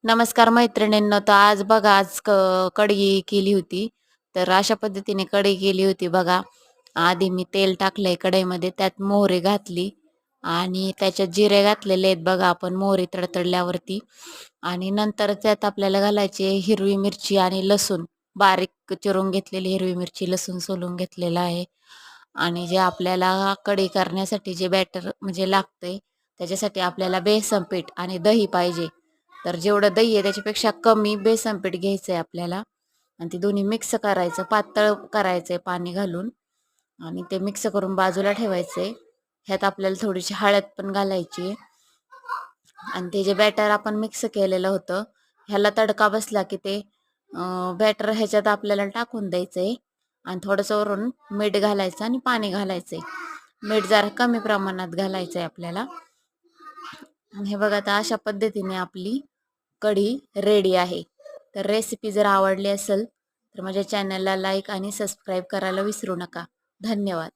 नमस्कार मैत्रिणींनो. तर आज बघा, कढी केली होती. तर अशा पद्धतीने कढी केली होती बघा. आधी मी तेल टाकलंय कढईमध्ये, त्यात मोहरी घातली आणि त्याच्यात जिरे घातलेले आहेत बघा आपण मोहरी तडतडल्यावरती. आणि नंतर त्यात आपल्याला घालायची हिरवी मिरची आणि लसूण, बारीक चिरून घेतलेली हिरवी मिरची, लसूण सोलून घेतलेला आहे. आणि जे आपल्याला कढी करण्यासाठी जे बॅटर म्हणजे लागतंय, त्याच्यासाठी आपल्याला बेसन पीठ आणि दही पाहिजे. तर जेवढं दही आहे त्याच्यापेक्षा कमी बेसन पीठ घ्यायचं आहे आपल्याला आणि ते दोन्ही मिक्स करायचं, पातळ करायचं आहे पाणी घालून आणि ते मिक्स करून बाजूला ठेवायचं आहे. ह्यात आपल्याला थोडीशी हळद पण घालायची आहे आणि ते जे बॅटर आपण मिक्स केलेलं होतं, ह्याला तडका बसला की ते बॅटर ह्याच्यात आपल्याला टाकून द्यायचं आहे आणि थोडंसं वरून मीठ घालायचं आणि पाणी घालायचं आहे. मीठ जरा कमी प्रमाणात घालायचं आहे आपल्याला. आणि हे बघा, आता अशा पद्धतीने आपली कढी रेडी आहे. तर रेसिपी जर आवडली असेल तर माझ्या चॅनलला लाईक आणि सबस्क्राईब करायला विसरू नका. धन्यवाद.